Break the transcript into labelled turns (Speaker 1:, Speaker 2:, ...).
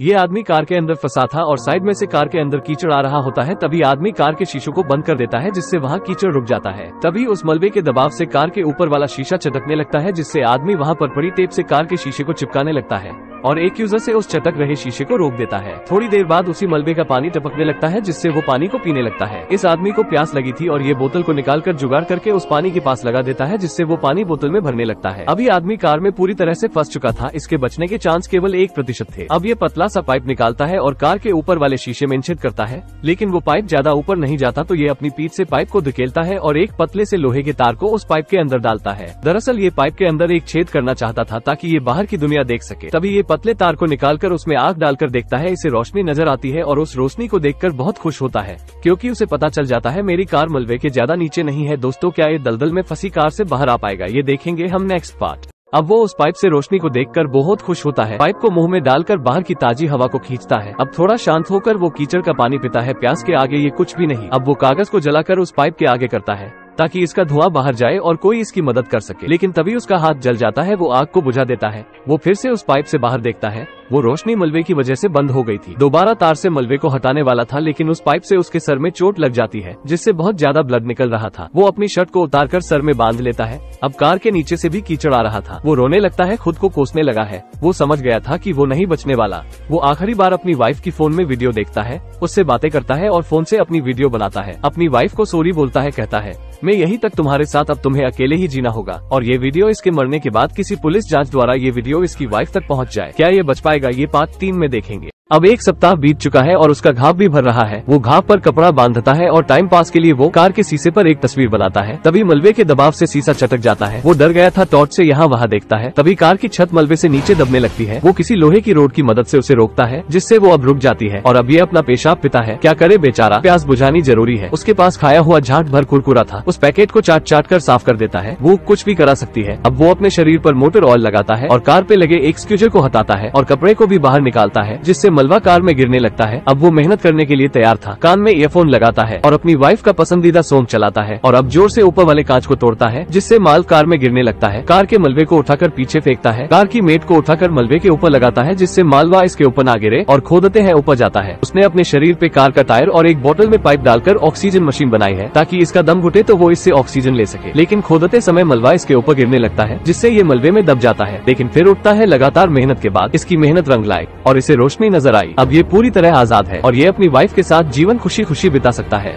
Speaker 1: ये आदमी कार के अंदर फंसा था और साइड में से कार के अंदर कीचड़ आ रहा होता है। तभी आदमी कार के शीशों को बंद कर देता है, जिससे वहाँ कीचड़ रुक जाता है। तभी उस मलबे के दबाव से कार के ऊपर वाला शीशा चटकने लगता है, जिससे आदमी वहाँ पर पड़ी टेप से कार के शीशे को चिपकाने लगता है और एक यूजर से उस चटक रहे शीशे को रोक देता है। थोड़ी देर बाद उसी मलबे का पानी टपकने लगता है, जिससे वो पानी को पीने लगता है। इस आदमी को प्यास लगी थी और ये बोतल को निकालकर जुगाड़ करके उस पानी के पास लगा देता है, जिससे वो पानी बोतल में भरने लगता है। अभी आदमी कार में पूरी तरह से फंस चुका था, इसके बचने के चांस केवल 1% थे। अब ये पतला सा पाइप निकालता है और कार के ऊपर वाले शीशे में इंछेद करता है, लेकिन वो पाइप ज्यादा ऊपर नहीं जाता, तो ये अपनी पीठ से पाइप को धकेलता है और एक पतले से लोहे के तार को उस पाइप के अंदर डालता है। दरअसल ये पाइप के अंदर एक छेद करना चाहता था ताकि ये बाहर की दुनिया देख सके। तभी ये पतले तार को निकालकर उसमें आग डालकर देखता है, इसे रोशनी नजर आती है और उस रोशनी को देखकर बहुत खुश होता है, क्योंकि उसे पता चल जाता है मेरी कार मलबे के ज्यादा नीचे नहीं है। दोस्तों, क्या ये दलदल में फंसी कार से बाहर आ पाएगा, ये देखेंगे हम नेक्स्ट पार्ट। अब वो उस पाइप से रोशनी को देखकर बहुत खुश होता है, पाइप को मुंह में डालकर बाहर की ताजी हवा को खींचता है। अब थोड़ा शांत होकर वो कीचड़ का पानी पीता है, प्यास के आगे ये कुछ भी नहीं। अब वो कागज को जलाकर उस पाइप के आगे करता है ताकि इसका धुआं बाहर जाए और कोई इसकी मदद कर सके, लेकिन तभी उसका हाथ जल जाता है। वो आग को बुझा देता है। वो फिर से उस पाइप से बाहर देखता है, वो रोशनी मलबे की वजह से बंद हो गई थी। दोबारा तार से मलबे को हटाने वाला था, लेकिन उस पाइप से उसके सर में चोट लग जाती है, जिससे बहुत ज्यादा ब्लड निकल रहा था। वो अपनी शर्ट को उतारकर सर में बांध लेता है। अब कार के नीचे से भी कीचड़ आ रहा था। वो रोने लगता है, खुद को कोसने लगा है। वो समझ गया था कि वो नहीं बचने वाला। वो आखिरी बार अपनी वाइफ की फोन में वीडियो देखता है, उससे बातें करता है और फोन से अपनी वीडियो बनाता है। अपनी वाइफ को सॉरी बोलता है, कहता है मैं यहीं तक तुम्हारे साथ, अब तुम्हें अकेले ही जीना होगा। और ये वीडियो इसके मरने के बाद किसी पुलिस जांच द्वारा ये वीडियो इसकी वाइफ तक पहुंच जाए। क्या ये बच पाएगा, ये पार्ट 3 में देखेंगे। अब 1 सप्ताह बीत चुका है और उसका घाव भी भर रहा है। वो घाव पर कपड़ा बांधता है और टाइम पास के लिए वो कार के शीशे पर एक तस्वीर बनाता है। तभी मलबे के दबाव से शीशा चटक जाता है। वो डर गया था, टॉर्च से यहाँ वहाँ देखता है। तभी कार की छत मलबे से नीचे दबने लगती है। वो किसी लोहे की रोड की मदद से उसे रोकता है, जिससे वो अब रुक जाती है और अब ये अपना पेशाब पीता है। क्या करे बेचारा, प्यास बुझानी जरूरी है। उसके पास खाया हुआ झाट भर कुरकुरा था, उस पैकेट को चाट चाट कर साफ कर देता है। वो कुछ भी करा सकती है। अब वो अपने शरीर पर मोटर ऑयल लगाता है और कार पे लगे एक स्क्यूजर को हटाता है और कपड़े को भी बाहर निकालता है, जिससे मलबा कार में गिरने लगता है। अब वो मेहनत करने के लिए तैयार था। कान में ईयरफोन लगाता है और अपनी वाइफ का पसंदीदा सॉन्ग चलाता है और अब जोर से ऊपर वाले कांच को तोड़ता है, जिससे माल कार में गिरने लगता है। कार के मलबे को उठाकर पीछे फेंकता है। कार की मेट को उठाकर मलबे के ऊपर लगाता है, जिससे मालवा इसके ऊपर ना गिरे और खोदते हैं ऊपर जाता है। उसने अपने शरीर पे कार का टायर और एक बोतल में पाइप डालकर ऑक्सीजन मशीन बनाई है, ताकि इसका दम घुटे तो वो इससे ऑक्सीजन ले सके। लेकिन खोदते समय मलबा इसके ऊपर गिरने लगता है, जिससे ये मलबे में दब जाता है, लेकिन फिर उठता है। लगातार मेहनत के बाद इसकी मेहनत रंग लाई और इसे रोशनी नजर आई। अब ये पूरी तरह आजाद है और ये अपनी वाइफ के साथ जीवन खुशी खुशी बिता सकता है।